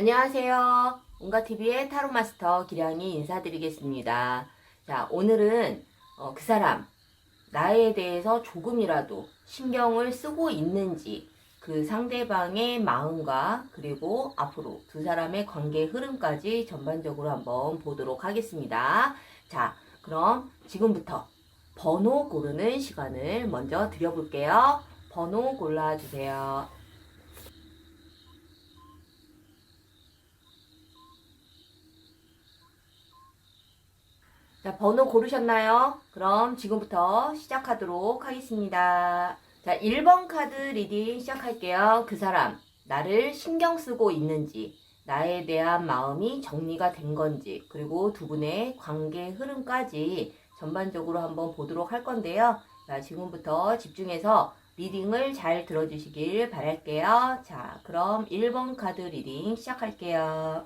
안녕하세요. 온가TV의 타로마스터 기량이 인사드리겠습니다. 자, 오늘은 그 사람, 나에 대해서 조금이라도 신경을 쓰고 있는지, 그 상대방의 마음과 그리고 앞으로 두 사람의 관계 흐름까지 전반적으로 한번 보도록 하겠습니다. 자, 그럼 지금부터 번호 고르는 시간을 먼저 드려볼게요. 번호 골라주세요. 자, 번호 고르셨나요? 그럼 지금부터 시작하도록 하겠습니다. 자, 1번 카드 리딩 시작할게요. 그 사람, 나를 신경 쓰고 있는지, 나에 대한 마음이 정리가 된 건지, 그리고 두 분의 관계 흐름까지 전반적으로 한번 보도록 할 건데요. 자, 지금부터 집중해서 리딩을 잘 들어주시길 바랄게요. 자, 그럼 1번 카드 리딩 시작할게요.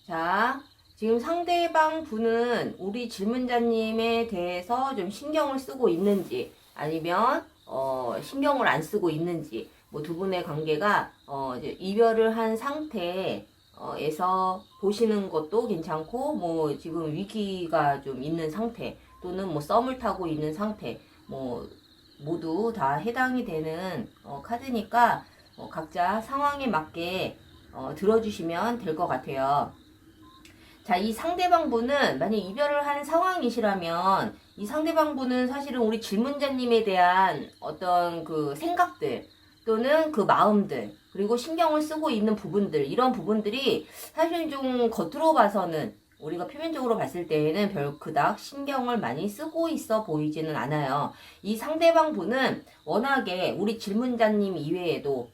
자, 지금 상대방 분은 우리 질문자님에 대해서 좀 신경을 쓰고 있는지, 아니면, 신경을 안 쓰고 있는지, 뭐 두 분의 관계가, 이제 이별을 한 상태에서 보시는 것도 괜찮고, 뭐 지금 위기가 좀 있는 상태, 또는 뭐 썸을 타고 있는 상태, 뭐 모두 다 해당이 되는 카드니까, 각자 상황에 맞게 들어주시면 될 것 같아요. 자, 이 상대방 분은 만약 이별을 한 상황이시라면 이 상대방 분은 사실은 우리 질문자님에 대한 어떤 그 생각들 또는 그 마음들 그리고 신경을 쓰고 있는 부분들, 이런 부분들이 사실 좀 겉으로 봐서는 우리가 표면적으로 봤을 때에는 별 그닥 신경을 많이 쓰고 있어 보이지는 않아요. 이 상대방 분은 워낙에 우리 질문자님 이외에도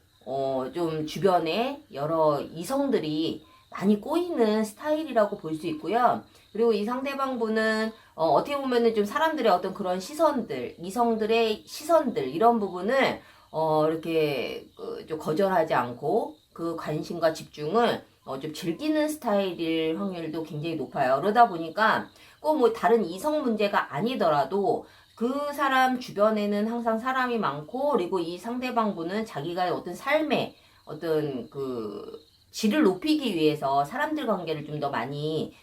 좀 주변에 여러 이성들이 많이 꼬이는 스타일이라고 볼 수 있고요. 그리고 이 상대방 분은 어떻게 보면은 좀 사람들의 어떤 그런 시선들, 이성들의 시선들, 이런 부분을 이렇게 좀 거절하지 않고 그 관심과 집중을 좀 즐기는 스타일일 확률도 굉장히 높아요. 그러다 보니까 꼭 뭐 다른 이성 문제가 아니더라도 그 사람 주변에는 항상 사람이 많고, 그리고 이 상대방 분은 자기가 어떤 삶의 어떤 그 질을 높이기 위해서 사람들 관계를 좀 더 많이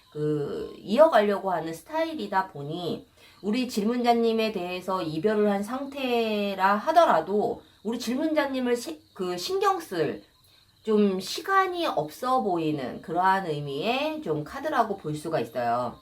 이어가려고 하는 스타일이다 보니, 우리 질문자님에 대해서 이별을 한 상태라 하더라도 우리 질문자님을 신경 쓸 좀 시간이 없어 보이는 그러한 의미의 좀 카드라고 볼 수가 있어요.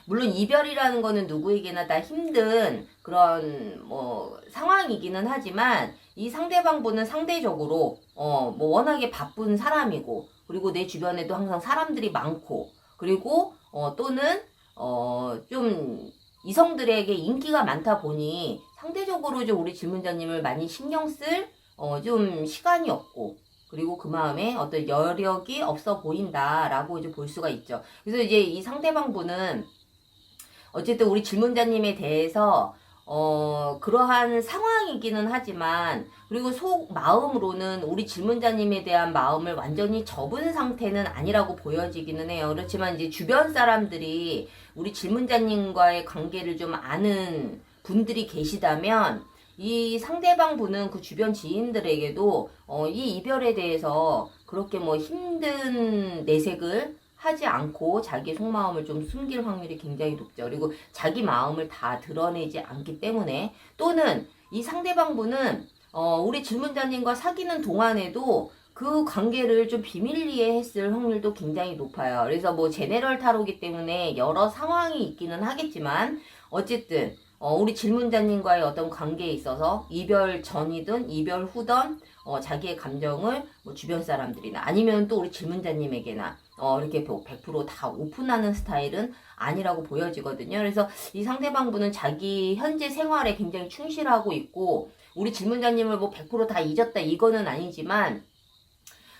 물론 이별이라는 거는 누구에게나 다 힘든 그런 뭐 상황이기는 하지만, 이 상대방 분은 상대적으로 뭐 워낙에 바쁜 사람이고, 그리고 내 주변에도 항상 사람들이 많고, 그리고 또는 좀 이성들에게 인기가 많다 보니 상대적으로 좀 우리 질문자님을 많이 신경 쓸 좀 시간이 없고, 그리고 그 마음에 어떤 여력이 없어 보인다라고 이제 볼 수가 있죠. 그래서 이제 이 상대방 분은 어쨌든 우리 질문자님에 대해서 그러한 상황이기는 하지만, 그리고 속 마음으로는 우리 질문자님에 대한 마음을 완전히 접은 상태는 아니라고 보여지기는 해요. 그렇지만 이제 주변 사람들이 우리 질문자님과의 관계를 좀 아는 분들이 계시다면, 이 상대방 분은 그 주변 지인들에게도 이 이별에 대해서 그렇게 뭐 힘든 내색을 하지 않고 자기 속마음을 좀 숨길 확률이 굉장히 높죠. 그리고 자기 마음을 다 드러내지 않기 때문에, 또는 이 상대방 분은 우리 질문자님과 사귀는 동안에도 그 관계를 좀 비밀리에 했을 확률도 굉장히 높아요. 그래서 뭐 제네럴 타로기 때문에 여러 상황이 있기는 하겠지만, 어쨌든 우리 질문자님과의 어떤 관계에 있어서 이별 전이든 이별 후든 자기의 감정을 뭐 주변 사람들이나 아니면 또 우리 질문자님에게나 이렇게 100%다 오픈하는 스타일은 아니라고 보여지거든요. 그래서 이 상대방 분은 자기 현재 생활에 굉장히 충실하고 있고, 우리 질문자님을 뭐 100%다 잊었다 이거는 아니지만,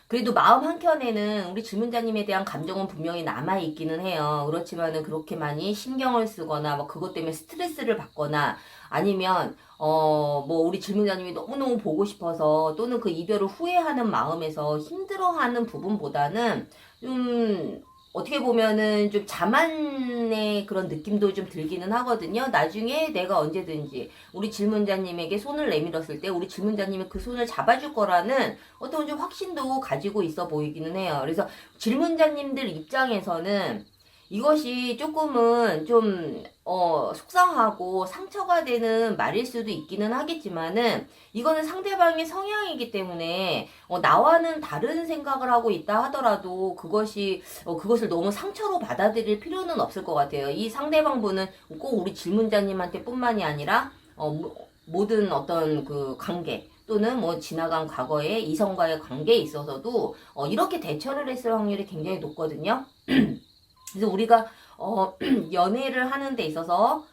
그래도 마음 한켠에는 우리 질문자님에 대한 감정은 분명히 남아있기는 해요. 그렇지만은 그렇게 많이 신경을 쓰거나, 뭐, 그것 때문에 스트레스를 받거나, 아니면, 뭐, 우리 질문자님이 너무너무 보고 싶어서, 또는 그 이별을 후회하는 마음에서 힘들어하는 부분보다는, 좀, 어떻게 보면은 좀 자만의 그런 느낌도 좀 들기는 하거든요. 나중에 내가 언제든지 우리 질문자님에게 손을 내밀었을 때 우리 질문자님이 그 손을 잡아줄 거라는 어떤 좀 확신도 가지고 있어 보이기는 해요. 그래서 질문자님들 입장에서는 이것이 조금은 좀, 속상하고 상처가 되는 말일 수도 있기는 하겠지만은, 이거는 상대방의 성향이기 때문에, 나와는 다른 생각을 하고 있다 하더라도, 그것을 너무 상처로 받아들일 필요는 없을 것 같아요. 이 상대방 분은 꼭 우리 질문자님한테 뿐만이 아니라, 모든 어떤 그 관계, 또는 뭐 지나간 과거의 이성과의 관계에 있어서도, 이렇게 대처를 했을 확률이 굉장히 높거든요. 그래서 우리가 연애를 하는 데 있어서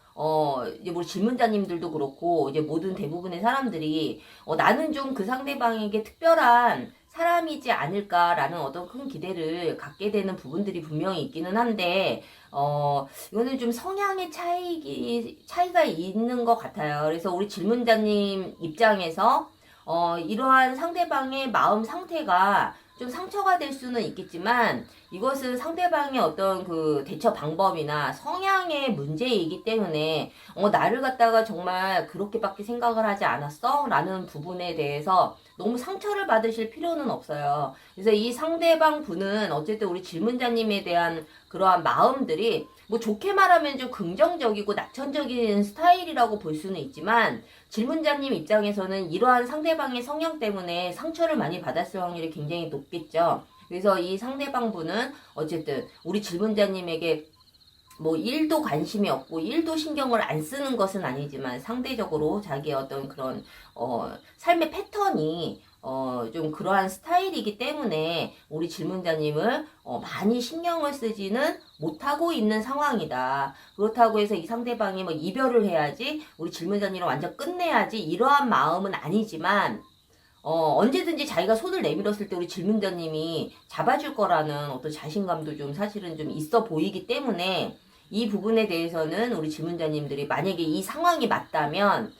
이제 우리 질문자님들도 그렇고 이제 모든 대부분의 사람들이 나는 좀 그 상대방에게 특별한 사람이지 않을까라는 어떤 큰 기대를 갖게 되는 부분들이 분명히 있기는 한데 이거는 좀 성향의 차이가 있는 것 같아요. 그래서 우리 질문자님 입장에서 이러한 상대방의 마음 상태가 좀 상처가 될 수는 있겠지만 이것은 상대방의 어떤 그 대처 방법이나 성향의 문제이기 때문에 나를 갖다가 정말 그렇게밖에 생각을 하지 않았어? 라는 부분에 대해서 너무 상처를 받으실 필요는 없어요. 그래서 이 상대방 분은 어쨌든 우리 질문자님에 대한 그러한 마음들이 뭐 좋게 말하면 좀 긍정적이고 낙천적인 스타일이라고 볼 수는 있지만 질문자님 입장에서는 이러한 상대방의 성향 때문에 상처를 많이 받았을 확률이 굉장히 높겠죠. 그래서 이 상대방 분은 어쨌든 우리 질문자님에게 뭐 일도 관심이 없고 일도 신경을 안 쓰는 것은 아니지만 상대적으로 자기의 어떤 그런 삶의 패턴이 좀 그러한 스타일이기 때문에 우리 질문자님을 많이 신경을 쓰지는 못하고 있는 상황이다. 그렇다고 해서 이 상대방이 뭐 이별을 해야지 우리 질문자님을 완전 끝내야지 이러한 마음은 아니지만 언제든지 자기가 손을 내밀었을 때 우리 질문자님이 잡아줄 거라는 어떤 자신감도 좀 사실은 좀 있어 보이기 때문에 이 부분에 대해서는 우리 질문자님들이 만약에 이 상황이 맞다면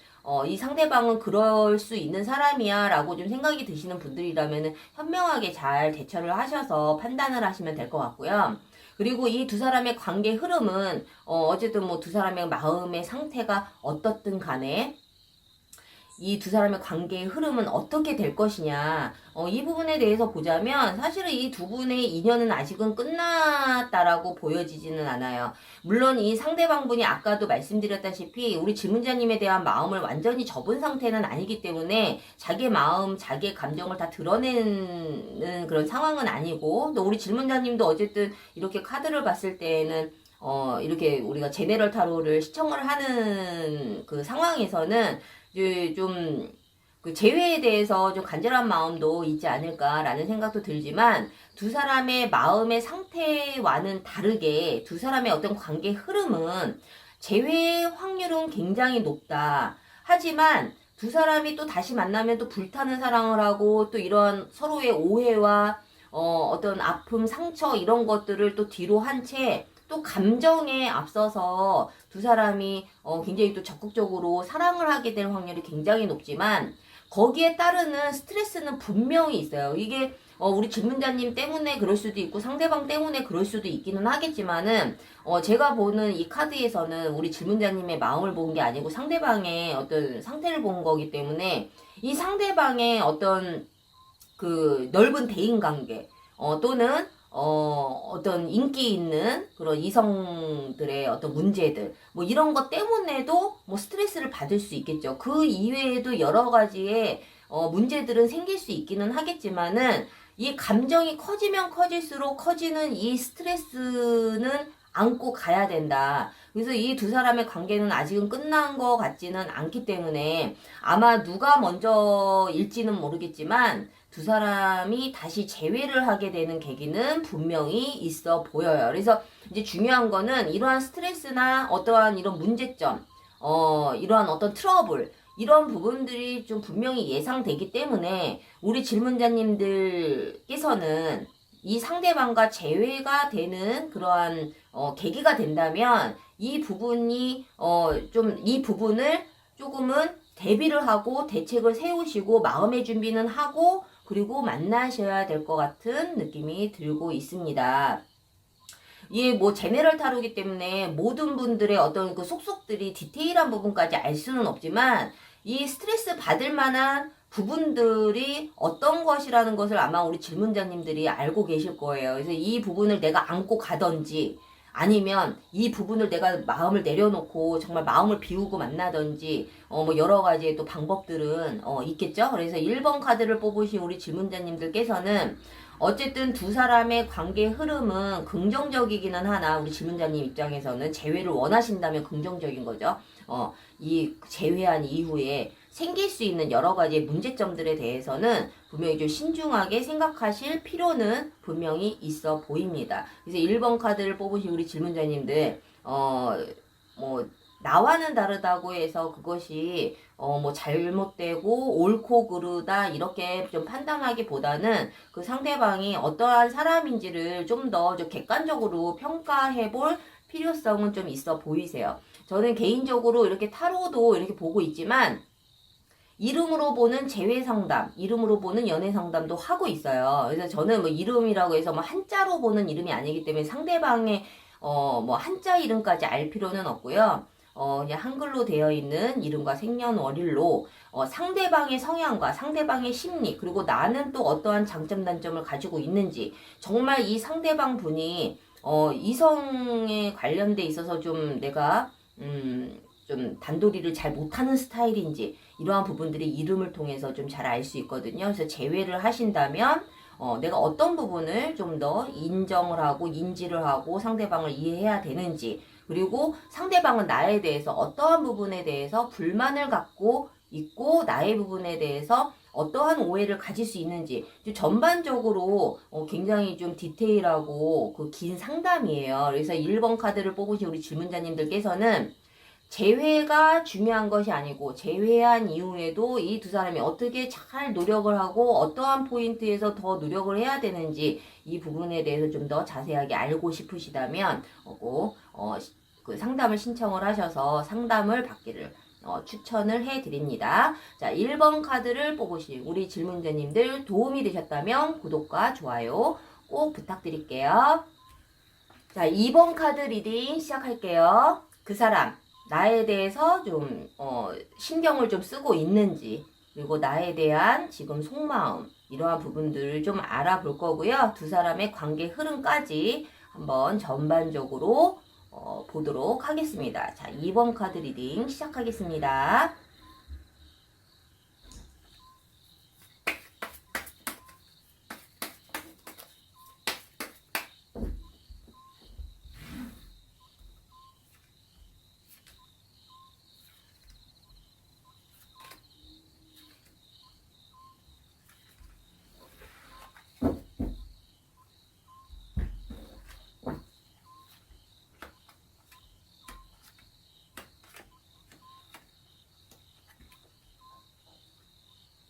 이 상대방은 그럴 수 있는 사람이야 라고 좀 생각이 드시는 분들이라면 현명하게 잘 대처를 하셔서 판단을 하시면 될 것 같고요. 그리고 이 두 사람의 관계 흐름은 어쨌든 뭐 두 사람의 마음의 상태가 어떻든 간에 이 두 사람의 관계의 흐름은 어떻게 될 것이냐. 이 부분에 대해서 보자면 사실은 이 두 분의 인연은 아직은 끝났다라고 보여지지는 않아요. 물론 이 상대방 분이 아까도 말씀드렸다시피 우리 질문자님에 대한 마음을 완전히 접은 상태는 아니기 때문에 자기의 마음, 자기의 감정을 다 드러내는 그런 상황은 아니고 또 우리 질문자님도 어쨌든 이렇게 카드를 봤을 때에는 이렇게 우리가 제네럴 타로를 시청을 하는 그 상황에서는 이제 좀, 그 재회에 대해서 좀 간절한 마음도 있지 않을까라는 생각도 들지만, 두 사람의 마음의 상태와는 다르게, 두 사람의 어떤 관계 흐름은, 재회의 확률은 굉장히 높다. 하지만, 두 사람이 또 다시 만나면 또 불타는 사랑을 하고, 또 이런 서로의 오해와, 어떤 아픔, 상처, 이런 것들을 또 뒤로 한 채, 또 감정에 앞서서 두 사람이 굉장히 또 적극적으로 사랑을 하게 될 확률이 굉장히 높지만 거기에 따르는 스트레스는 분명히 있어요. 이게 우리 질문자님 때문에 그럴 수도 있고 상대방 때문에 그럴 수도 있기는 하겠지만은 제가 보는 이 카드에서는 우리 질문자님의 마음을 본 게 아니고 상대방의 어떤 상태를 본 거기 때문에 이 상대방의 어떤 그 넓은 대인관계 또는 어떤 인기 있는 그런 이성들의 어떤 문제들, 뭐 이런 것 때문에도 뭐 스트레스를 받을 수 있겠죠. 그 이외에도 여러 가지의 문제들은 생길 수 있기는 하겠지만은 이 감정이 커지면 커질수록 커지는 이 스트레스는 안고 가야 된다. 그래서 이 두 사람의 관계는 아직은 끝난 것 같지는 않기 때문에 아마 누가 먼저일지는 모르겠지만 두 사람이 다시 재회를 하게 되는 계기는 분명히 있어 보여요. 그래서 이제 중요한 거는 이러한 스트레스나 어떠한 이런 문제점, 이러한 어떤 트러블, 이런 부분들이 좀 분명히 예상되기 때문에 우리 질문자님들께서는 이 상대방과 재회가 되는 그러한 계기가 된다면 이 부분이 좀 이 부분을 조금은 대비를 하고 대책을 세우시고 마음의 준비는 하고 그리고 만나셔야 될 것 같은 느낌이 들고 있습니다. 이게 뭐 제네럴 타로기 때문에 모든 분들의 어떤 그 속속들이 디테일한 부분까지 알 수는 없지만 이 스트레스 받을 만한 부분들이 어떤 것이라는 것을 아마 우리 질문자님들이 알고 계실 거예요. 그래서 이 부분을 내가 안고 가든지 아니면 이 부분을 내가 마음을 내려놓고 정말 마음을 비우고 만나든지 뭐 여러 가지의 또 방법들은 있겠죠. 그래서 1번 카드를 뽑으신 우리 질문자님들께서는 어쨌든 두 사람의 관계 흐름은 긍정적이기는 하나 우리 질문자님 입장에서는 재회를 원하신다면 긍정적인 거죠. 이 재회한 이후에 생길 수 있는 여러 가지의 문제점들에 대해서는 분명히 좀 신중하게 생각하실 필요는 분명히 있어 보입니다. 그래서 1번 카드를 뽑으신 우리 질문자님들 뭐 나와는 다르다고 해서 그것이 뭐 잘못되고 옳고 그르다 이렇게 좀 판단하기보다는 그 상대방이 어떠한 사람인지를 좀 더 객관적으로 평가해 볼 필요성은 좀 있어 보이세요. 저는 개인적으로 이렇게 타로도 이렇게 보고 있지만 이름으로 보는 재회 상담, 이름으로 보는 연애 상담도 하고 있어요. 그래서 저는 뭐 이름이라고 해서 뭐 한자로 보는 이름이 아니기 때문에 상대방의 뭐 한자 이름까지 알 필요는 없고요. 그냥 한글로 되어 있는 이름과 생년월일로 상대방의 성향과 상대방의 심리 그리고 나는 또 어떠한 장점 단점을 가지고 있는지 정말 이 상대방 분이 이성에 관련돼 있어서 좀 내가 좀 단도리를 잘 못하는 스타일인지 이러한 부분들이 이름을 통해서 좀 잘 알 수 있거든요. 그래서 재회를 하신다면 내가 어떤 부분을 좀 더 인정을 하고 인지를 하고 상대방을 이해해야 되는지 그리고 상대방은 나에 대해서 어떠한 부분에 대해서 불만을 갖고 있고 나의 부분에 대해서 어떠한 오해를 가질 수 있는지 전반적으로 굉장히 좀 디테일하고 그 긴 상담이에요. 그래서 1번 카드를 뽑으신 우리 질문자님들께서는 재회가 중요한 것이 아니고 재회한 이후에도 이 두 사람이 어떻게 잘 노력을 하고 어떠한 포인트에서 더 노력을 해야 되는지 이 부분에 대해서 좀 더 자세하게 알고 싶으시다면 꼭 그 상담을 신청을 하셔서 상담을 받기를 추천을 해드립니다. 자, 1번 카드를 뽑으신 우리 질문자님들 도움이 되셨다면 구독과 좋아요 꼭 부탁드릴게요. 자, 2번 카드 리딩 시작할게요. 그 사람 나에 대해서 좀 신경을 좀 쓰고 있는지 그리고 나에 대한 지금 속마음 이러한 부분들을 좀 알아볼 거고요. 두 사람의 관계 흐름까지 한번 전반적으로 보도록 하겠습니다. 자, 2번 카드 리딩 시작하겠습니다.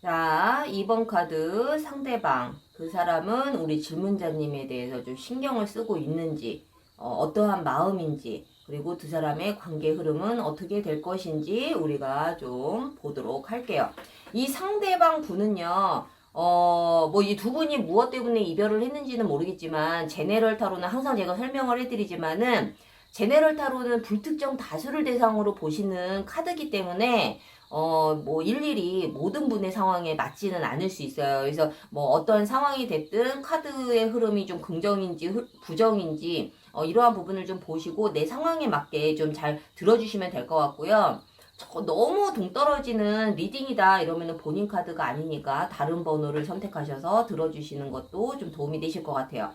자, 2번 카드 상대방 그 사람은 우리 질문자님에 대해서 좀 신경을 쓰고 있는지 어떠한 마음인지 그리고 두 사람의 관계 흐름은 어떻게 될 것인지 우리가 좀 보도록 할게요. 이 상대방 분은요 뭐 이 두 분이 무엇 때문에 이별을 했는지는 모르겠지만 제네럴 타로는 항상 제가 설명을 해드리지만은 제네럴 타로는 불특정 다수를 대상으로 보시는 카드이기 때문에 뭐 일일이 모든 분의 상황에 맞지는 않을 수 있어요. 그래서 뭐 어떤 상황이 됐든 카드의 흐름이 좀 긍정인지 부정인지 이러한 부분을 좀 보시고 내 상황에 맞게 좀 잘 들어주시면 될 것 같고요. 너무 동떨어지는 리딩이다 이러면은 본인 카드가 아니니까 다른 번호를 선택하셔서 들어주시는 것도 좀 도움이 되실 것 같아요.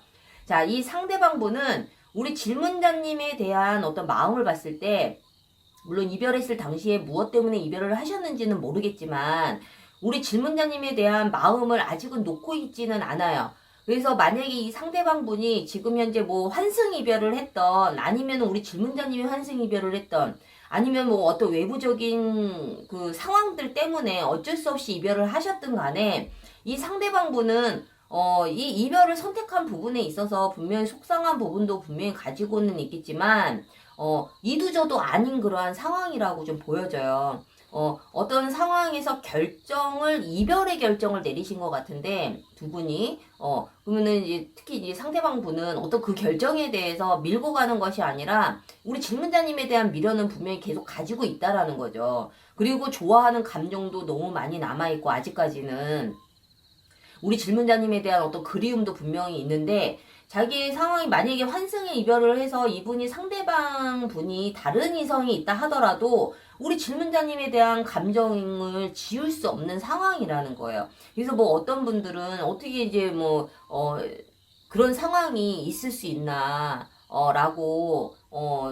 자, 이 상대방 분은 우리 질문자님에 대한 어떤 마음을 봤을 때 물론 이별했을 당시에 무엇 때문에 이별을 하셨는지는 모르겠지만 우리 질문자님에 대한 마음을 아직은 놓고 있지는 않아요. 그래서 만약에 이 상대방 분이 지금 현재 뭐 환승 이별을 했던 아니면 우리 질문자님이 환승 이별을 했던 아니면 뭐 어떤 외부적인 그 상황들 때문에 어쩔 수 없이 이별을 하셨든 간에 이 상대방 분은 이 이별을 선택한 부분에 있어서 분명히 속상한 부분도 분명히 가지고는 있겠지만 이두저도 아닌 그러한 상황이라고 좀 보여져요. 어떤 상황에서 이별의 결정을 내리신 것 같은데, 두 분이, 그러면은 이제 특히 이제 상대방 분은 어떤 그 결정에 대해서 밀고 가는 것이 아니라, 우리 질문자님에 대한 미련은 분명히 계속 가지고 있다라는 거죠. 그리고 좋아하는 감정도 너무 많이 남아있고, 아직까지는. 우리 질문자님에 대한 어떤 그리움도 분명히 있는데, 자기의 상황이 만약에 환승의 이별을 해서 이분이 상대방 분이 다른 이성이 있다 하더라도 우리 질문자님에 대한 감정을 지울 수 없는 상황이라는 거예요. 그래서 뭐 어떤 분들은 어떻게 이제 뭐 그런 상황이 있을 수 있나 라고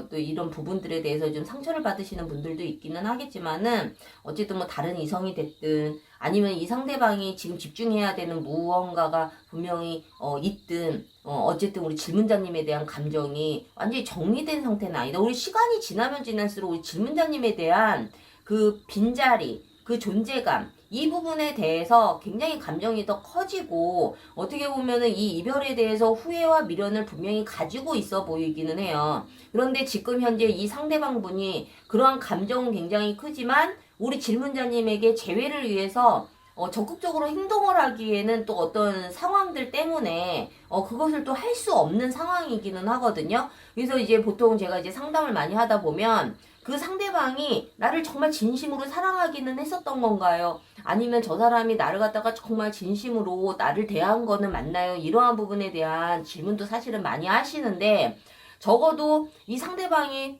또 이런 부분들에 대해서 좀 상처를 받으시는 분들도 있기는 하겠지만은 어쨌든 뭐 다른 이성이 됐든 아니면 이 상대방이 지금 집중해야 되는 무언가가 분명히 있든 어쨌든 우리 질문자님에 대한 감정이 완전히 정리된 상태는 아니다. 우리 시간이 지나면 지날수록 우리 질문자님에 대한 그 빈자리, 그 존재감, 이 부분에 대해서 굉장히 감정이 더 커지고 어떻게 보면은 이 이별에 대해서 후회와 미련을 분명히 가지고 있어 보이기는 해요. 그런데 지금 현재 이 상대방 분이 그러한 감정은 굉장히 크지만 우리 질문자님에게 재회를 위해서 적극적으로 행동을 하기에는 또 어떤 상황들 때문에 그것을 또 할 수 없는 상황이기는 하거든요. 그래서 이제 보통 제가 이제 상담을 많이 하다 보면 그 상대방이 나를 정말 진심으로 사랑하기는 했었던 건가요? 아니면 저 사람이 나를 갖다가 정말 진심으로 나를 대한 거는 맞나요? 이러한 부분에 대한 질문도 사실은 많이 하시는데 적어도 이 상대방이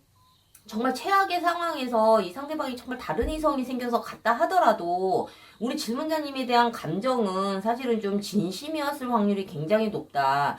정말 최악의 상황에서 이 상대방이 정말 다른 이성이 생겨서 갔다 하더라도 우리 질문자님에 대한 감정은 사실은 좀 진심이었을 확률이 굉장히 높다.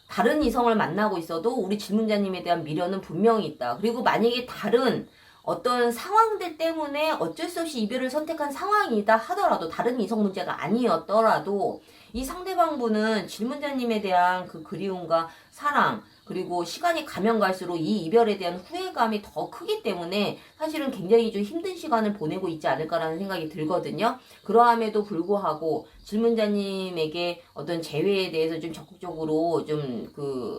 다른 이성을 만나고 있어도 우리 질문자님에 대한 미련은 분명히 있다. 그리고 만약에 다른 어떤 상황들 때문에 어쩔 수 없이 이별을 선택한 상황이다 하더라도 다른 이성 문제가 아니었더라도 이 상대방 분은 질문자님에 대한 그 그리움과 사랑 그리고 시간이 가면 갈수록 이 이별에 대한 후회감이 더 크기 때문에 사실은 굉장히 좀 힘든 시간을 보내고 있지 않을까라는 생각이 들거든요. 그러함에도 불구하고 질문자님에게 어떤 재회에 대해서 좀 적극적으로 좀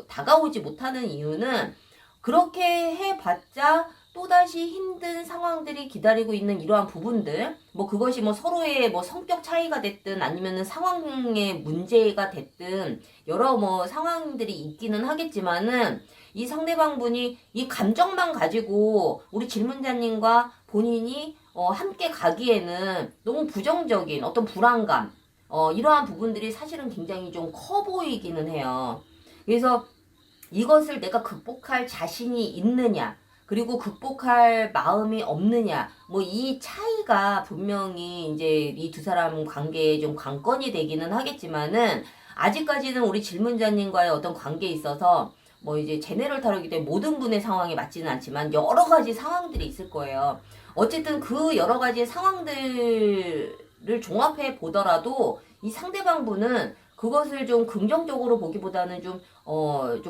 다가오지 못하는 이유는 그렇게 해봤자 또다시 힘든 상황들이 기다리고 있는 이러한 부분들, 뭐 그것이 뭐 서로의 뭐 성격 차이가 됐든 아니면은 상황의 문제가 됐든 여러 뭐 상황들이 있기는 하겠지만은 이 상대방 분이 이 감정만 가지고 우리 질문자님과 본인이 함께 가기에는 너무 부정적인 어떤 불안감, 이러한 부분들이 사실은 굉장히 좀 커 보이기는 해요. 그래서 이것을 내가 극복할 자신이 있느냐, 그리고 극복할 마음이 없느냐, 뭐 이 차이가 분명히 이제 이 두 사람 관계에 좀 관건이 되기는 하겠지만은 아직까지는 우리 질문자님과의 어떤 관계에 있어서 뭐 이제 제네럴 타로이기 때문에 모든 분의 상황이 맞지는 않지만 여러 가지 상황들이 있을 거예요. 어쨌든 그 여러 가지 상황들을 종합해 보더라도 이 상대방 분은 그것을 좀 긍정적으로 보기보다는 좀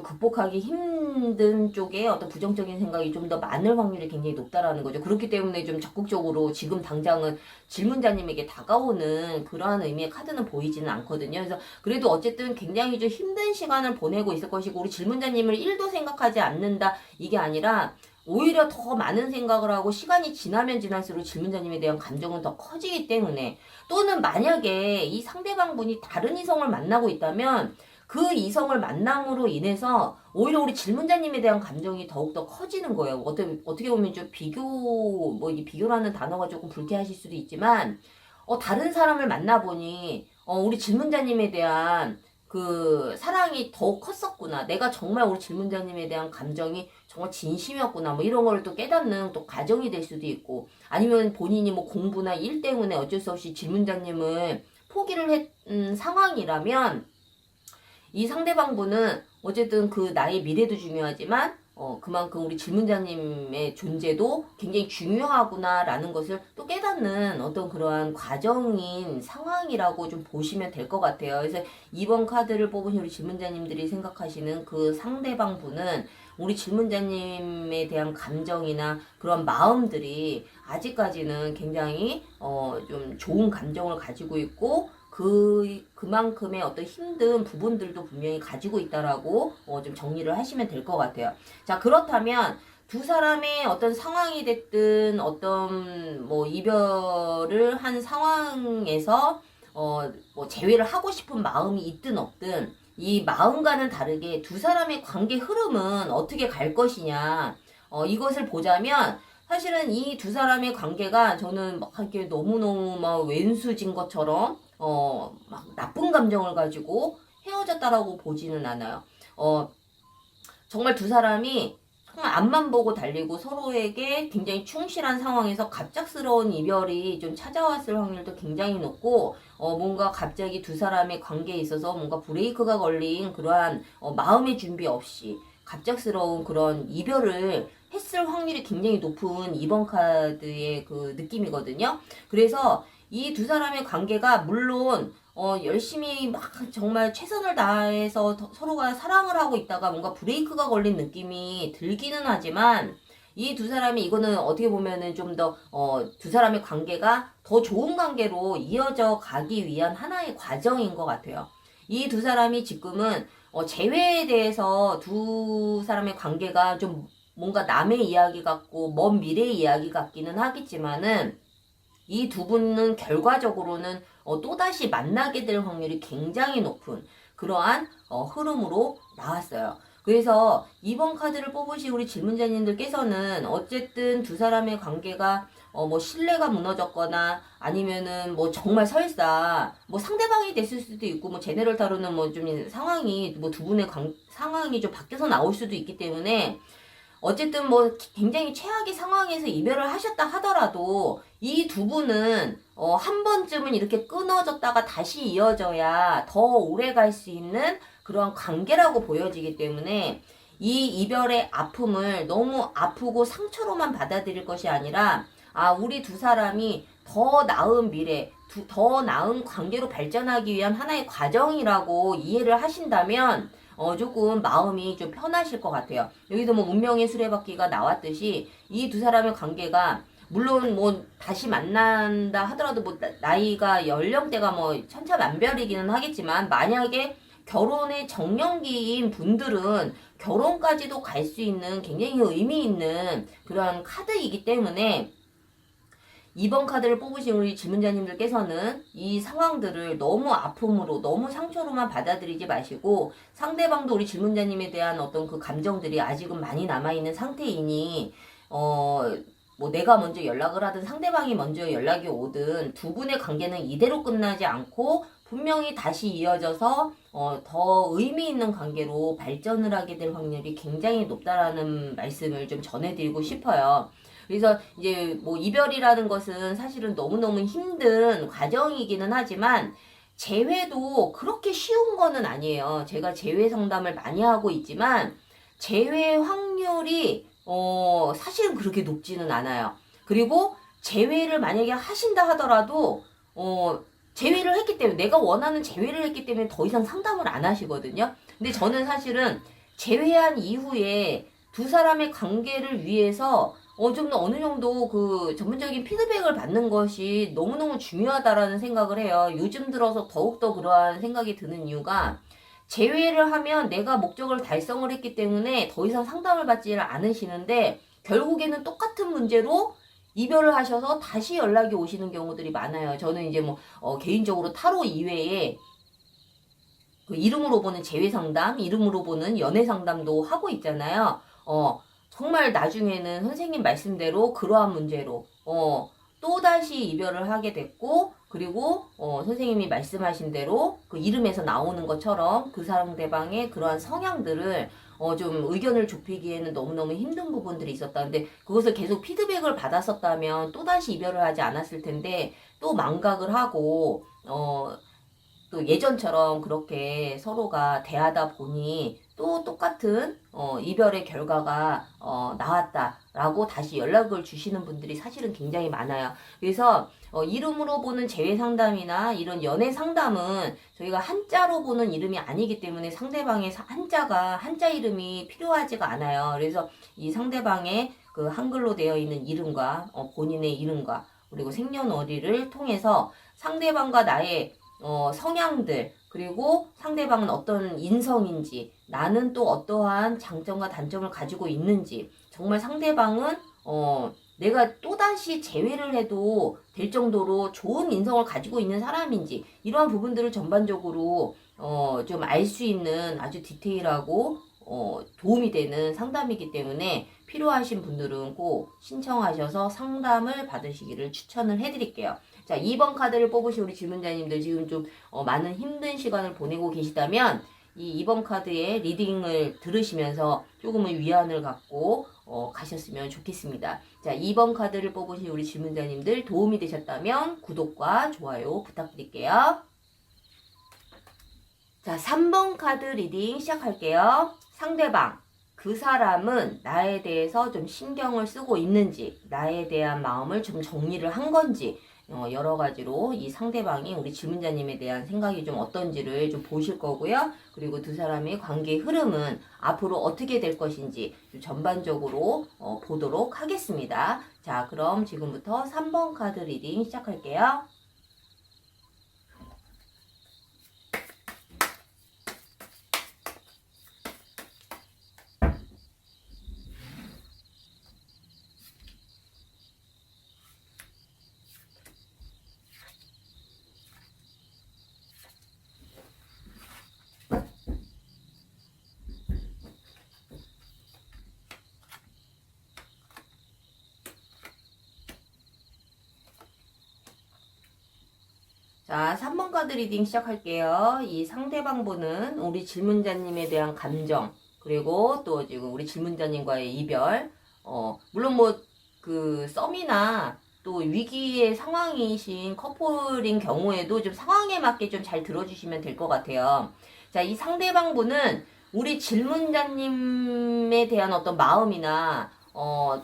극복하기 힘든 쪽에 어떤 부정적인 생각이 좀 더 많을 확률이 굉장히 높다라는 거죠. 그렇기 때문에 좀 적극적으로 지금 당장은 질문자님에게 다가오는 그러한 의미의 카드는 보이지는 않거든요. 그래서 그래도 어쨌든 굉장히 좀 힘든 시간을 보내고 있을 것이고 우리 질문자님을 1도 생각하지 않는다 이게 아니라 오히려 더 많은 생각을 하고 시간이 지나면 지날수록 질문자님에 대한 감정은 더 커지기 때문에 또는 만약에 이 상대방 분이 다른 이성을 만나고 있다면 그 이성을 만남으로 인해서 오히려 우리 질문자님에 대한 감정이 더욱더 커지는 거예요. 어떻게 보면 좀 뭐 이 비교라는 단어가 조금 불쾌하실 수도 있지만 다른 사람을 만나보니 우리 질문자님에 대한 그 사랑이 더 컸었구나. 내가 정말 우리 질문자님에 대한 감정이 정말 진심이었구나. 뭐 이런 걸 또 깨닫는 또 과정이 될 수도 있고 아니면 본인이 뭐 공부나 일 때문에 어쩔 수 없이 질문자님을 포기를 했 상황이라면 이 상대방 분은 어쨌든 그 나의 미래도 중요하지만 그만큼 우리 질문자님의 존재도 굉장히 중요하구나라는 것을 또 깨닫는 어떤 그러한 과정인 상황이라고 좀 보시면 될 것 같아요. 그래서 이번 카드를 뽑으신 우리 질문자님들이 생각하시는 그 상대방 분은 우리 질문자님에 대한 감정이나 그런 마음들이 아직까지는 굉장히 좀 좋은 감정을 가지고 있고 그만큼의 어떤 힘든 부분들도 분명히 가지고 있다라고 좀 정리를 하시면 될 것 같아요. 자, 그렇다면 두 사람의 어떤 상황이 됐든 어떤 뭐 이별을 한 상황에서 뭐 재회를 하고 싶은 마음이 있든 없든 이 마음과는 다르게 두 사람의 관계 흐름은 어떻게 갈 것이냐 이것을 보자면 사실은 이 두 사람의 관계가 저는 막 이렇게 너무너무 막 왼수진 것처럼 막 나쁜 감정을 가지고 헤어졌다라고 보지는 않아요. 정말 두 사람이 정말 앞만 보고 달리고 서로에게 굉장히 충실한 상황에서 갑작스러운 이별이 좀 찾아왔을 확률도 굉장히 높고 뭔가 갑자기 두 사람의 관계에 있어서 뭔가 브레이크가 걸린 그러한 마음의 준비 없이 갑작스러운 그런 이별을 했을 확률이 굉장히 높은 이번 카드의 그 느낌이거든요. 그래서 이 두 사람의 관계가 물론 열심히 막 정말 최선을 다해서 서로가 사랑을 하고 있다가 뭔가 브레이크가 걸린 느낌이 들기는 하지만 이 두 사람이 이거는 어떻게 보면은 좀 더 두 사람의 관계가 더 좋은 관계로 이어져 가기 위한 하나의 과정인 것 같아요. 이 두 사람이 지금은 재회에 대해서 두 사람의 관계가 좀 뭔가 남의 이야기 같고 먼 미래의 이야기 같기는 하겠지만은 이 두 분은 결과적으로는 또다시 만나게 될 확률이 굉장히 높은 그러한 흐름으로 나왔어요. 그래서 이번 카드를 뽑으신 우리 질문자님들께서는 어쨌든 두 사람의 관계가 뭐 신뢰가 무너졌거나 아니면은 뭐 정말 설사 뭐 상대방이 됐을 수도 있고 뭐 제네럴 타로는 뭐 좀 상황이 뭐 두 분의 상황이 좀 바뀌어서 나올 수도 있기 때문에 어쨌든 뭐 굉장히 최악의 상황에서 이별을 하셨다 하더라도 이 두 분은 한 번쯤은 이렇게 끊어졌다가 다시 이어져야 더 오래 갈 수 있는 그런 관계라고 보여지기 때문에 이 이별의 아픔을 너무 아프고 상처로만 받아들일 것이 아니라 우리 두 사람이 더 나은 미래, 더 나은 관계로 발전하기 위한 하나의 과정이라고 이해를 하신다면 조금 마음이 좀 편하실 것 같아요. 여기서 뭐 운명의 수레바퀴가 나왔듯이 이 두 사람의 관계가 물론 뭐 다시 만난다 하더라도 뭐 나이가 연령대가 뭐 천차만별이기는 하겠지만 만약에 결혼의 정년기인 분들은 결혼까지도 갈 수 있는 굉장히 의미 있는 그런 카드이기 때문에 이번 카드를 뽑으신 우리 질문자님들께서는 이 상황들을 너무 아픔으로 너무 상처로만 받아들이지 마시고 상대방도 우리 질문자님에 대한 어떤 그 감정들이 아직은 많이 남아있는 상태이니 뭐 내가 먼저 연락을 하든 상대방이 먼저 연락이 오든 두 분의 관계는 이대로 끝나지 않고 분명히 다시 이어져서 더 의미 있는 관계로 발전을 하게 될 확률이 굉장히 높다라는 말씀을 좀 전해드리고 싶어요. 그래서 이제 뭐 이별이라는 것은 사실은 너무너무 힘든 과정이기는 하지만 재회도 그렇게 쉬운 거는 아니에요. 제가 재회 상담을 많이 하고 있지만 재회 확률이 사실은 그렇게 높지는 않아요. 그리고 재회를 만약에 하신다 하더라도 재회를 했기 때문에 내가 원하는 재회를 했기 때문에 더 이상 상담을 안 하시거든요. 근데 저는 사실은 재회한 이후에 두 사람의 관계를 위해서 좀 어느 정도 그 전문적인 피드백을 받는 것이 너무너무 중요하다라는 생각을 해요. 요즘 들어서 더욱더 그러한 생각이 드는 이유가 재회를 하면 내가 목적을 달성을 했기 때문에 더 이상 상담을 받지를 않으시는데 결국에는 똑같은 문제로 이별을 하셔서 다시 연락이 오시는 경우들이 많아요. 저는 이제 뭐 개인적으로 타로 이외에 그 이름으로 보는 재회 상담, 이름으로 보는 연애 상담도 하고 있잖아요. 정말 나중에는 선생님 말씀대로 그러한 문제로 또다시 이별을 하게 됐고 그리고 선생님이 말씀하신 대로 그 이름에서 나오는 것처럼 그 상대방의 그러한 성향들을 좀 의견을 좁히기에는 너무너무 힘든 부분들이 있었다는데 그것을 계속 피드백을 받았었다면 또다시 이별을 하지 않았을 텐데 또 망각을 하고 또 예전처럼 그렇게 서로가 대하다 보니 또 똑같은 이별의 결과가 나왔다라고 다시 연락을 주시는 분들이 사실은 굉장히 많아요. 그래서 이름으로 보는 재회 상담이나 이런 연애 상담은 저희가 한자로 보는 이름이 아니기 때문에 상대방의 한자 이름이 필요하지가 않아요. 그래서 이 상대방의 그 한글로 되어 있는 이름과 본인의 이름과 그리고 생년월일을 통해서 상대방과 나의 성향들, 그리고 상대방은 어떤 인성인지, 나는 또 어떠한 장점과 단점을 가지고 있는지, 정말 상대방은 내가 또다시 재회를 해도 될 정도로 좋은 인성을 가지고 있는 사람인지, 이러한 부분들을 전반적으로 좀 알 수 있는 아주 디테일하고 도움이 되는 상담이기 때문에 필요하신 분들은 꼭 신청하셔서 상담을 받으시기를 추천을 해드릴게요. 자, 2번 카드를 뽑으신 우리 질문자님들 지금 좀 많은 힘든 시간을 보내고 계시다면 이 2번 카드의 리딩을 들으시면서 조금의 위안을 갖고 가셨으면 좋겠습니다. 자, 2번 카드를 뽑으신 우리 질문자님들 도움이 되셨다면 구독과 좋아요 부탁드릴게요. 자, 3번 카드 리딩 시작할게요. 상대방, 그 사람은 나에 대해서 좀 신경을 쓰고 있는지, 나에 대한 마음을 좀 정리를 한 건지, 여러 가지로 이 상대방이 우리 질문자님에 대한 생각이 좀 어떤지를 좀 보실 거고요. 그리고 두 사람의 관계 흐름은 앞으로 어떻게 될 것인지 전반적으로 보도록 하겠습니다. 자, 그럼 지금부터 3번 카드 리딩 시작할게요. 자, 3번 카드 리딩 시작할게요. 이 상대방 분은 우리 질문자님에 대한 감정, 그리고 또 지금 우리 질문자님과의 이별, 물론 그 썸이나 또 위기의 상황이신 커플인 경우에도 좀 상황에 맞게 좀 잘 들어주시면 될 것 같아요. 자, 이 상대방 분은 우리 질문자님에 대한 어떤 마음이나,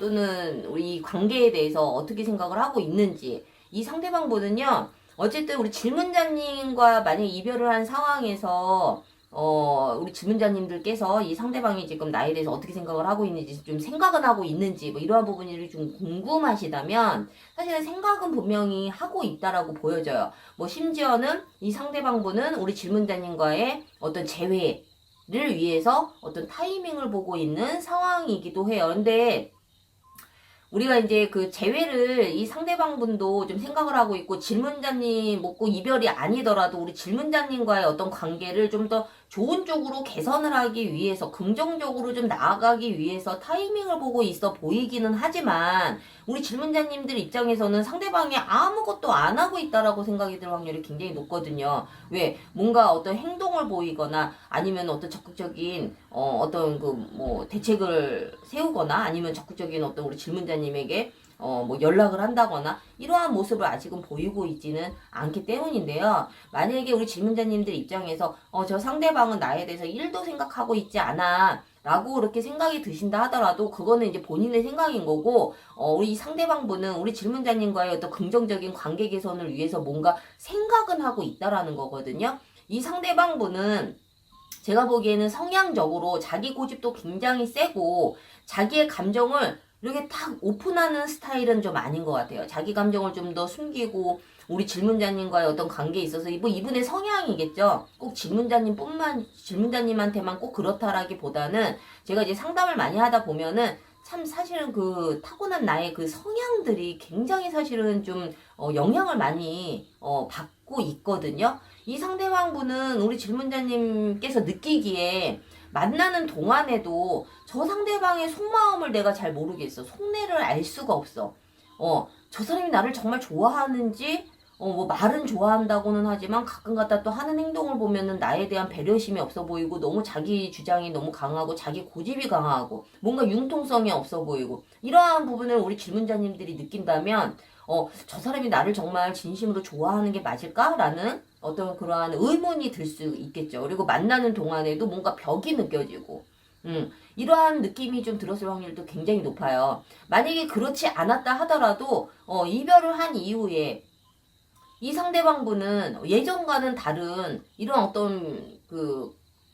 또는 우리 관계에 대해서 어떻게 생각을 하고 있는지, 이 상대방 분은요, 어쨌든 우리 질문자님과 만약 이별을 한 상황에서 우리 질문자님들께서 이 상대방이 지금 나에 대해서 어떻게 생각을 하고 있는지, 좀 생각은 하고 있는지, 뭐 이러한 부분이 좀 궁금하시다면 사실은 생각은 분명히 하고 있다라고 보여져요. 뭐 심지어는 이 상대방 분은 우리 질문자님과의 어떤 재회를 위해서 어떤 타이밍을 보고 있는 상황이기도 해요. 근데 우리가 이제 그 재회를 이 상대방 분도 좀 생각을 하고 있고, 질문자님 뭐 이별이 아니더라도 우리 질문자님과의 어떤 관계를 좀 더 좋은 쪽으로 개선을 하기 위해서, 긍정적으로 좀 나아가기 위해서 타이밍을 보고 있어 보이기는 하지만, 우리 질문자님들 입장에서는 상대방이 아무것도 안 하고 있다라고 생각이 들 확률이 굉장히 높거든요. 왜? 뭔가 어떤 행동을 보이거나 아니면 어떤 적극적인 어떤 그 뭐 대책을 세우거나 아니면 적극적인 어떤 우리 질문자님에게 뭐 연락을 한다거나 이러한 모습을 아직은 보이고 있지는 않기 때문인데요. 만약에 우리 질문자님들 입장에서 저 상대방은 나에 대해서 1도 생각하고 있지 않아 라고 그렇게 생각이 드신다 하더라도 그거는 이제 본인의 생각인 거고, 우리 상대방 분은 우리 질문자님과의 어떤 긍정적인 관계 개선을 위해서 뭔가 생각은 하고 있다라는 거거든요. 이 상대방 분은 제가 보기에는 성향적으로 자기 고집도 굉장히 세고, 자기의 감정을 이렇게 탁 오픈하는 스타일은 좀 아닌 것 같아요. 자기 감정을 좀 더 숨기고, 우리 질문자님과의 어떤 관계에 있어서 이분의 성향이겠죠. 꼭 질문자님한테만 꼭 그렇다라기보다는, 제가 이제 상담을 많이 하다 보면은 참 사실은 그 타고난 나의 그 성향들이 굉장히 사실은 좀 영향을 많이 받고 있거든요. 이 상대방 분은 우리 질문자님께서 느끼기에 만나는 동안에도 저 상대방의 속마음을 내가 잘 모르겠어. 속내를 알 수가 없어. 저 사람이 나를 정말 좋아하는지, 뭐 말은 좋아한다고는 하지만 가끔가다 또 하는 행동을 보면은 나에 대한 배려심이 없어 보이고, 너무 자기 주장이 너무 강하고 자기 고집이 강하고 뭔가 융통성이 없어 보이고, 이러한 부분을 우리 질문자님들이 느낀다면 저 사람이 나를 정말 진심으로 좋아하는 게 맞을까라는 어떤 그러한 의문이 들 수 있겠죠. 그리고 만나는 동안에도 뭔가 벽이 느껴지고, 이러한 느낌이 좀 들었을 확률도 굉장히 높아요. 만약에 그렇지 않았다 하더라도, 이별을 한 이후에 이 상대방분은 예전과는 다른 이런 어떤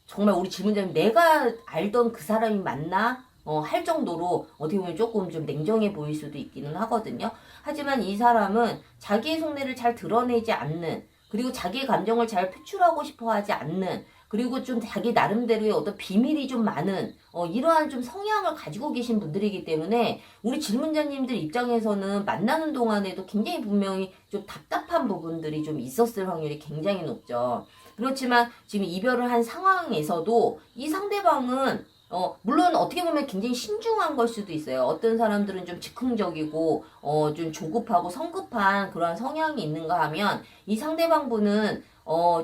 정말 우리 질문자님 내가 알던 그 사람이 맞나? 할 정도로 어떻게 보면 조금 좀 냉정해 보일 수도 있기는 하거든요. 하지만 이 사람은 자기의 속내를 잘 드러내지 않는, 그리고 자기의 감정을 잘 표출하고 싶어 하지 않는, 그리고 좀 자기 나름대로의 어떤 비밀이 좀 많은, 이러한 좀 성향을 가지고 계신 분들이기 때문에 우리 질문자님들 입장에서는 만나는 동안에도 굉장히 분명히 좀 답답한 부분들이 좀 있었을 확률이 굉장히 높죠. 그렇지만 지금 이별을 한 상황에서도 이 상대방은 물론 어떻게 보면 굉장히 신중한 걸 수도 있어요. 어떤 사람들은 좀 즉흥적이고 좀 조급하고 성급한 그런 성향이 있는가 하면 이 상대방분은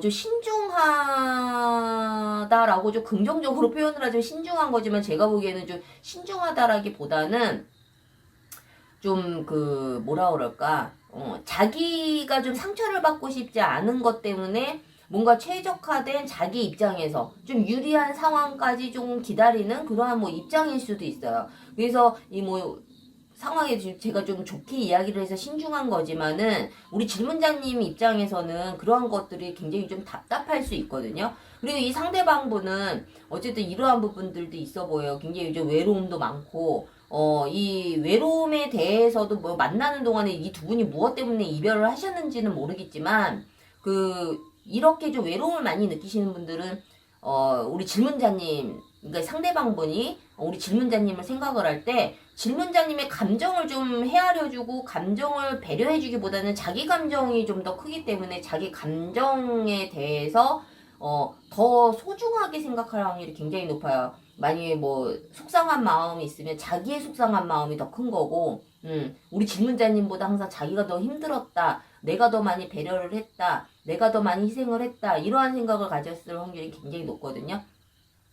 좀 신중하다라고 좀 긍정적으로 표현을 하자면 신중한 거지만 제가 보기에는 좀 신중하다라기보다는 좀 뭐라 그럴까 자기가 좀 상처를 받고 싶지 않은 것 때문에 뭔가 최적화된 자기 입장에서 좀 유리한 상황까지 좀 기다리는 그러한 입장일 수도 있어요. 그래서 이 상황에 제가 좀 좋게 이야기를 해서 신중한 거지만은 우리 질문자님 입장에서는 그러한 것들이 굉장히 좀 답답할 수 있거든요. 그리고 이 상대방분은 어쨌든 이러한 부분들도 있어 보여요. 굉장히 좀 외로움도 많고 이 외로움에 대해서도 만나는 동안에 이 두 분이 무엇 때문에 이별을 하셨는지는 모르겠지만 이렇게 좀 외로움을 많이 느끼시는 분들은 우리 질문자님, 그러니까 상대방분이 우리 질문자님을 생각을 할 때 질문자님의 감정을 좀 헤아려주고 감정을 배려해주기보다는 자기 감정이 좀 더 크기 때문에 자기 감정에 대해서 더 소중하게 생각할 확률이 굉장히 높아요. 만약에 속상한 마음이 있으면 자기의 속상한 마음이 더 큰 거고, 우리 질문자님보다 항상 자기가 더 힘들었다, 내가 더 많이 배려를 했다, 내가 더 많이 희생을 했다, 이러한 생각을 가졌을 확률이 굉장히 높거든요.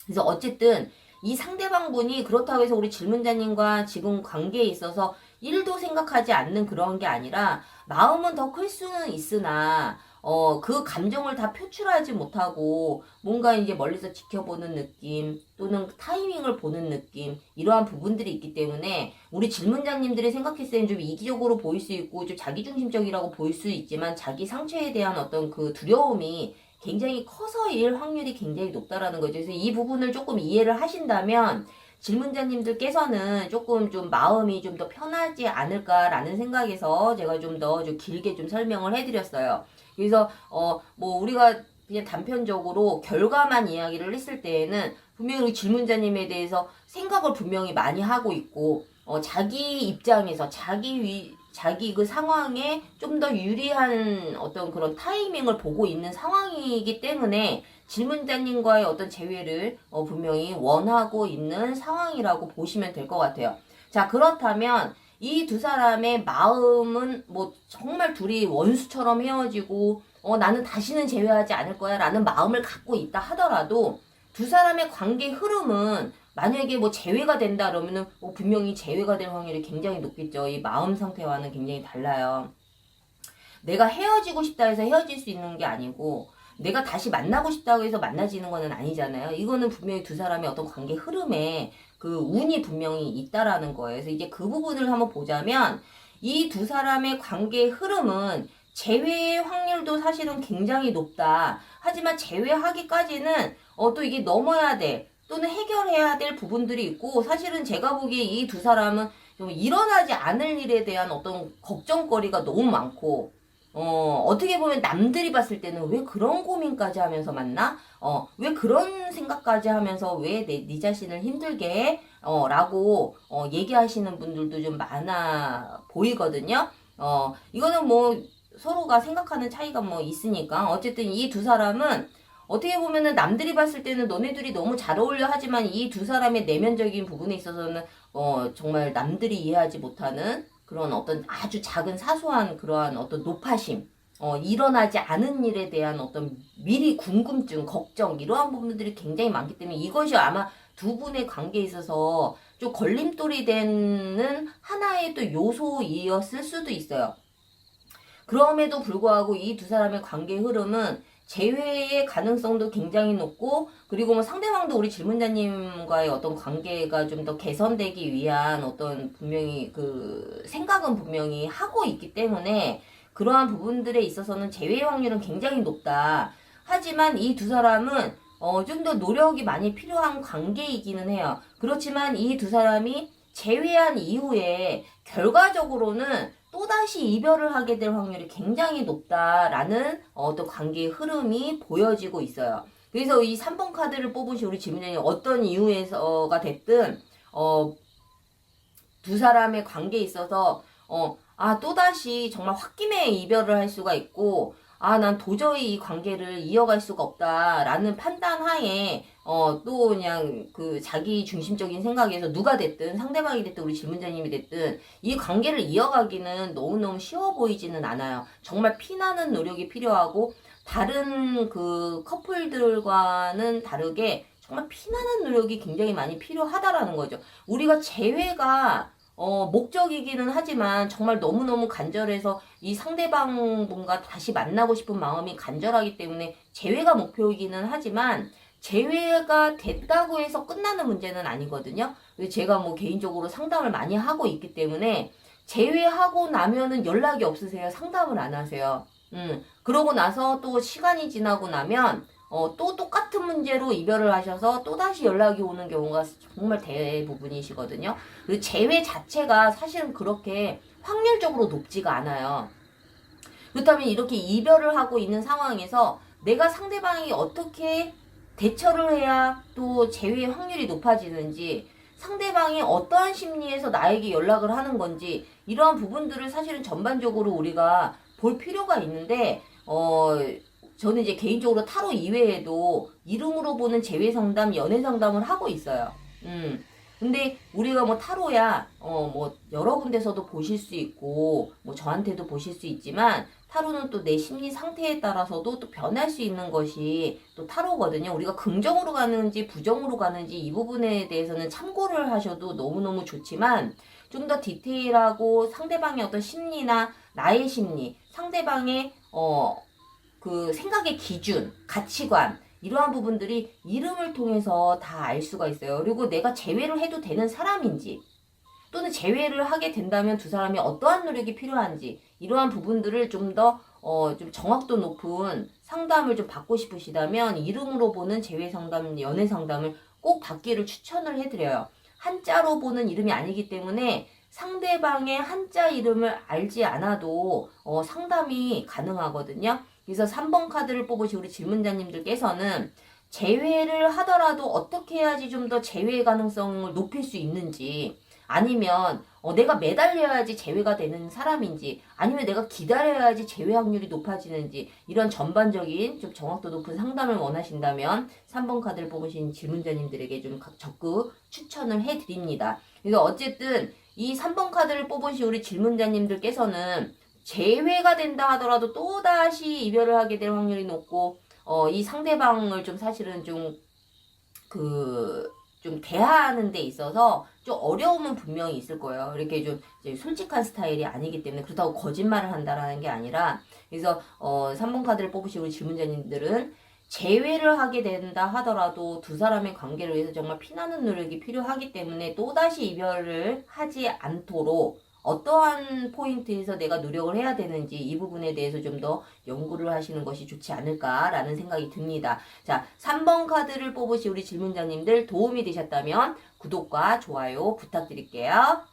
그래서 어쨌든 이 상대방분이 그렇다고 해서 우리 질문자님과 지금 관계에 있어서 1도 생각하지 않는 그런 게 아니라 마음은 더 클 수는 있으나 그 감정을 다 표출하지 못하고 뭔가 이제 멀리서 지켜보는 느낌 또는 타이밍을 보는 느낌, 이러한 부분들이 있기 때문에 우리 질문자님들이 생각했을 때는 좀 이기적으로 보일 수 있고 좀 자기중심적이라고 보일 수 있지만 자기 상처에 대한 어떤 그 두려움이 굉장히 커서일 확률이 굉장히 높다라는 거죠. 그래서 이 부분을 조금 이해를 하신다면 질문자님들께서는 조금 좀 마음이 좀 더 편하지 않을까라는 생각에서 제가 좀 더 좀 길게 좀 설명을 해드렸어요. 그래서 우리가 그냥 단편적으로 결과만 이야기를 했을 때에는 분명히 우리 질문자님에 대해서 생각을 분명히 많이 하고 있고 자기 입장에서 자기 그 상황에 좀 더 유리한 어떤 그런 타이밍을 보고 있는 상황이기 때문에 질문자님과의 어떤 재회를 분명히 원하고 있는 상황이라고 보시면 될 것 같아요. 자, 그렇다면 이 두 사람의 마음은 정말 둘이 원수처럼 헤어지고 나는 다시는 재회하지 않을 거야 라는 마음을 갖고 있다 하더라도 두 사람의 관계 흐름은 만약에 재회가 된다 그러면은 분명히 재회가 될 확률이 굉장히 높겠죠. 이 마음 상태와는 굉장히 달라요. 내가 헤어지고 싶다 해서 헤어질 수 있는 게 아니고 내가 다시 만나고 싶다고 해서 만나지는 거는 아니잖아요. 이거는 분명히 두 사람의 어떤 관계 흐름에 그 운이 분명히 있다라는 거예요. 그래서 이제 그 부분을 한번 보자면 이 두 사람의 관계 흐름은 재회의 확률도 사실은 굉장히 높다. 하지만 재회하기까지는 또 이게 넘어야 돼. 또는 해결해야 될 부분들이 있고 사실은 제가 보기에 이 두 사람은 좀 일어나지 않을 일에 대한 어떤 걱정거리가 너무 많고 어떻게 보면 남들이 봤을 때는 왜 그런 고민까지 하면서 만나? 왜 그런 생각까지 하면서 왜 네 자신을 힘들게 해? 라고 얘기하시는 분들도 좀 많아 보이거든요. 이거는 서로가 생각하는 차이가 있으니까 어쨌든 이 두 사람은 어떻게 보면은 남들이 봤을 때는 너네들이 너무 잘 어울려 하지만 이 두 사람의 내면적인 부분에 있어서는 정말 남들이 이해하지 못하는 그런 어떤 아주 작은 사소한 그러한 어떤 노파심, 일어나지 않은 일에 대한 어떤 미리 궁금증, 걱정 이러한 부분들이 굉장히 많기 때문에 이것이 아마 두 분의 관계에 있어서 좀 걸림돌이 되는 하나의 또 요소이었을 수도 있어요. 그럼에도 불구하고 이 두 사람의 관계 흐름은 재회의 가능성도 굉장히 높고, 그리고 뭐 상대방도 우리 질문자님과의 어떤 관계가 좀 더 개선되기 위한 어떤 분명히 그 생각은 분명히 하고 있기 때문에 그러한 부분들에 있어서는 재회 확률은 굉장히 높다. 하지만 이 두 사람은 좀 더 노력이 많이 필요한 관계이기는 해요. 그렇지만 이 두 사람이 재회한 이후에 결과적으로는 또다시 이별을 하게 될 확률이 굉장히 높다라는 어떤 관계의 흐름이 보여지고 있어요. 그래서 이 3번 카드를 뽑으신 우리 질문자님 어떤 이유에서가 됐든 두 사람의 관계에 있어서 또다시 정말 홧김에 이별을 할 수가 있고, 난 도저히 이 관계를 이어갈 수가 없다라는 판단 하에 또 그냥 그 자기 중심적인 생각에서 누가 됐든 상대방이 됐든 우리 질문자님이 됐든 이 관계를 이어가기는 너무너무 쉬워 보이지는 않아요. 정말 피나는 노력이 필요하고, 다른 그 커플들과는 다르게 정말 피나는 노력이 굉장히 많이 필요하다라는 거죠. 우리가 재회가 목적이기는 하지만 정말 너무너무 간절해서 이 상대방 분과 다시 만나고 싶은 마음이 간절하기 때문에 재회가 목표이기는 하지만, 재회가 됐다고 해서 끝나는 문제는 아니거든요. 제가 뭐 개인적으로 상담을 많이 하고 있기 때문에 재회하고 나면은 연락이 없으세요. 상담을 안 하세요. 그러고 나서 또 시간이 지나고 나면 또 똑같은 문제로 이별을 하셔서 또다시 연락이 오는 경우가 정말 대부분이시거든요. 그리고 재회 자체가 사실은 그렇게 확률적으로 높지가 않아요. 그렇다면 이렇게 이별을 하고 있는 상황에서 내가 상대방이 어떻게 대처를 해야 또 재회의 확률이 높아지는지, 상대방이 어떠한 심리에서 나에게 연락을 하는 건지, 이러한 부분들을 사실은 전반적으로 우리가 볼 필요가 있는데, 저는 이제 개인적으로 타로 이외에도 이름으로 보는 재회 상담, 연애 상담을 하고 있어요. 근데 우리가 뭐 타로야, 뭐 여러 군데서도 보실 수 있고, 뭐 저한테도 보실 수 있지만, 타로는 또 내 심리 상태에 따라서도 또 변할 수 있는 것이 또 타로거든요. 우리가 긍정으로 가는지 부정으로 가는지 이 부분에 대해서는 참고를 하셔도 너무너무 좋지만, 좀 더 디테일하고 상대방의 어떤 심리나 나의 심리, 상대방의 그 생각의 기준, 가치관, 이러한 부분들이 이름을 통해서 다 알 수가 있어요. 그리고 내가 재회를 해도 되는 사람인지, 또는 재회를 하게 된다면 두 사람이 어떠한 노력이 필요한지, 이러한 부분들을 좀 더 좀 정확도 높은 상담을 좀 받고 싶으시다면 이름으로 보는 재회 상담, 연애 상담을 꼭 받기를 추천을 해드려요. 한자로 보는 이름이 아니기 때문에 상대방의 한자 이름을 알지 않아도 상담이 가능하거든요. 그래서 3번 카드를 뽑으신 우리 질문자님들께서는 재회를 하더라도 어떻게 해야지 좀 더 재회 가능성을 높일 수 있는지, 아니면 내가 매달려야지 재회가 되는 사람인지, 아니면 내가 기다려야지 재회 확률이 높아지는지, 이런 전반적인 좀 정확도 높은 상담을 원하신다면 3번 카드를 뽑으신 질문자님들에게 좀 적극 추천을 해드립니다. 그래서 어쨌든 이 3번 카드를 뽑으신 우리 질문자님들께서는 재회가 된다 하더라도 또다시 이별을 하게 될 확률이 높고, 이 상대방을 좀 사실은 좀 대하는 데 있어서 좀 어려움은 분명히 있을 거예요. 이렇게 좀 솔직한 스타일이 아니기 때문에, 그렇다고 거짓말을 한다라는 게 아니라, 그래서 3번 카드를 뽑으시고 질문자님들은 재회를 하게 된다 하더라도 두 사람의 관계를 위해서 정말 피나는 노력이 필요하기 때문에 또다시 이별을 하지 않도록 어떠한 포인트에서 내가 노력을 해야 되는지, 이 부분에 대해서 좀 더 연구를 하시는 것이 좋지 않을까라는 생각이 듭니다. 자, 3번 카드를 뽑으신 우리 질문자님들 도움이 되셨다면 구독과 좋아요 부탁드릴게요.